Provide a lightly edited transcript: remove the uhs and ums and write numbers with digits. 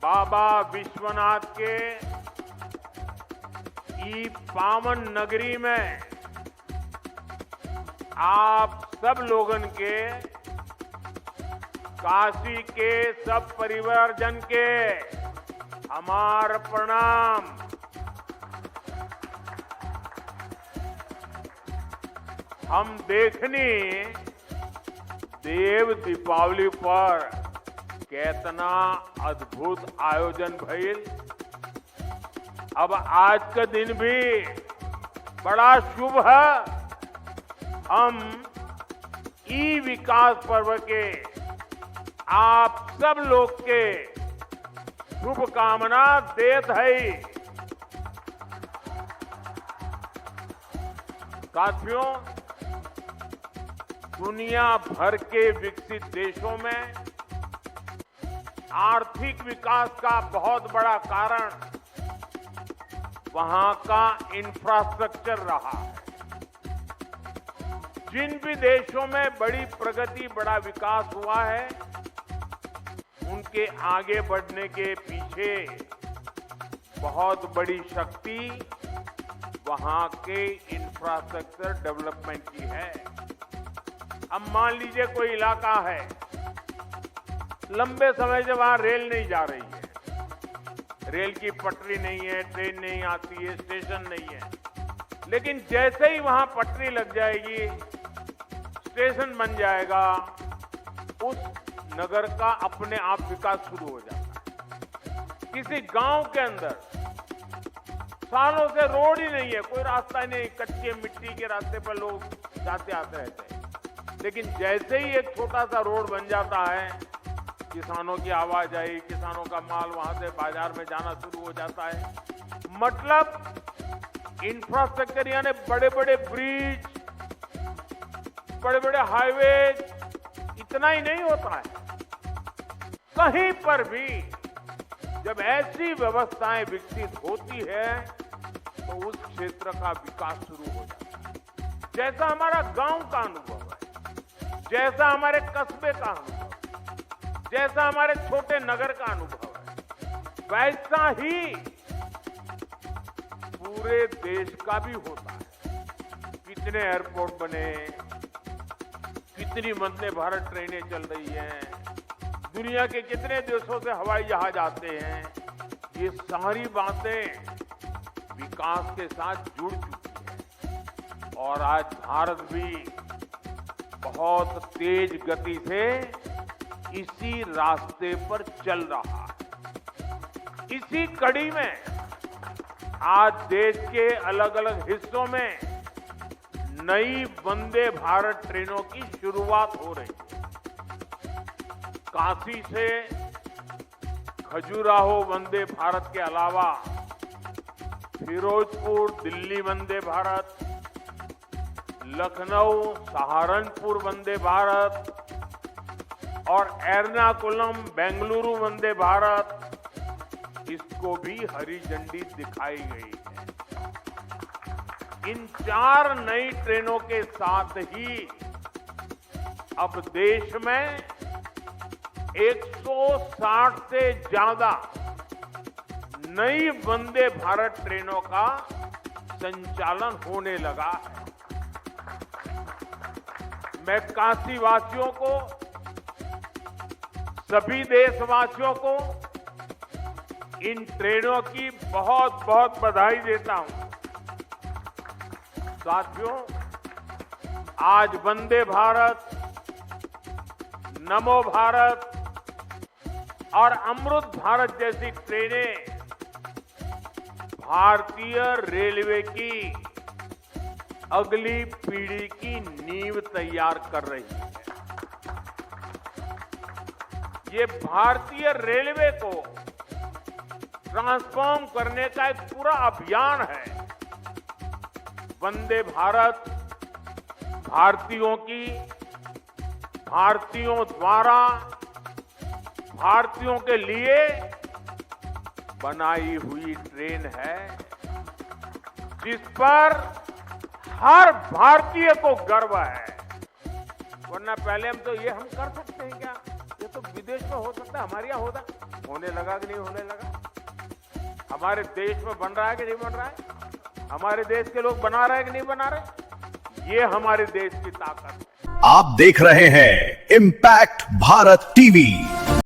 बाबा विश्वनाथ के ई पावन नगरी में आप सब लोगन के, काशी के सब परिवारजन के हमार प्रणाम। हम देखनी देव दीपावली पर कितना अद्भुत आयोजन भइल। अब आज का दिन भी बड़ा शुभ है। हम ई विकास पर्व के आप सब लोग के शुभकामना देत है। साथियों, दुनिया भर के विकसित देशों में आर्थिक विकास का बहुत बड़ा कारण वहां का इंफ्रास्ट्रक्चर रहा है। जिन भी देशों में बड़ी प्रगति, बड़ा विकास हुआ है, उनके आगे बढ़ने के पीछे बहुत बड़ी शक्ति वहां के इंफ्रास्ट्रक्चर डेवलपमेंट की है। अब मान लीजिए कोई इलाका है, लंबे समय से वहां रेल नहीं जा रही है, रेल की पटरी नहीं है, ट्रेन नहीं आती है, स्टेशन नहीं है, लेकिन जैसे ही वहां पटरी लग जाएगी, स्टेशन बन जाएगा, उस नगर का अपने आप विकास शुरू हो जाता है। किसी गांव के अंदर सालों से रोड ही नहीं है, कोई रास्ता ही नहीं, कच्चे मिट्टी के रास्ते पर लोग जाते आते रहते हैं, लेकिन जैसे ही एक छोटा सा रोड बन जाता है, किसानों की आवाजाही, किसानों का माल वहां से बाजार में जाना शुरू हो जाता है। मतलब इंफ्रास्ट्रक्चर यानी बड़े बड़े ब्रिज, बड़े बड़े हाईवे, इतना ही नहीं होता है। कहीं पर भी जब ऐसी व्यवस्थाएं विकसित होती है तो उस क्षेत्र का विकास शुरू हो जाता है। जैसा हमारा गांव का अनुभव है, जैसा हमारे कस्बे का अनुभव, जैसा हमारे छोटे नगर का अनुभव है, वैसा ही पूरे देश का भी होता है। कितने एयरपोर्ट बने, कितनी वंदे भारत ट्रेनें चल रही हैं, दुनिया के कितने देशों से हवाई जहाज आते हैं, ये सारी बातें विकास के साथ जुड़ चुकी है। और आज भारत भी बहुत तेज गति से इसी रास्ते पर चल रहा है। इसी कड़ी में आज देश के अलग अलग हिस्सों में नई वंदे भारत ट्रेनों की शुरुआत हो रही है। काशी से खजुराहो वंदे भारत के अलावा फिरोजपुर दिल्ली वंदे भारत, लखनऊ सहारनपुर वंदे भारत और एर्नाकुलम बेंगलुरु वंदे भारत, इसको भी हरी झंडी दिखाई गई है। इन 4 नई ट्रेनों के साथ ही अब देश में 160 से ज्यादा नई वंदे भारत ट्रेनों का संचालन होने लगा है। मैं काशी वासियों को, सभी देशवासियों को इन ट्रेनों की बहुत बहुत बधाई देता हूं। साथियों, आज वंदे भारत, नमो भारत और अमृत भारत जैसी ट्रेनें भारतीय रेलवे की अगली पीढ़ी की नींव तैयार कर रही है। ये भारतीय रेलवे को ट्रांसफॉर्म करने का एक पूरा अभियान है। वंदे भारत भारतीयों की, भारतीयों द्वारा, भारतीयों के लिए बनाई हुई ट्रेन है, जिस पर हर भारतीय को गर्व है। वरना पहले हम तो ये हम कर सकते हैं क्या? ये तो विदेश में हो सकता है, हमारे यहाँ होता, होने लगा कि नहीं होने लगा? हमारे देश में बन रहा है कि नहीं बन रहा है? हमारे देश के लोग बना रहे हैं कि नहीं बना रहे? ये हमारे देश की ताकत है। आप देख रहे हैं इम्पैक्ट भारत टीवी।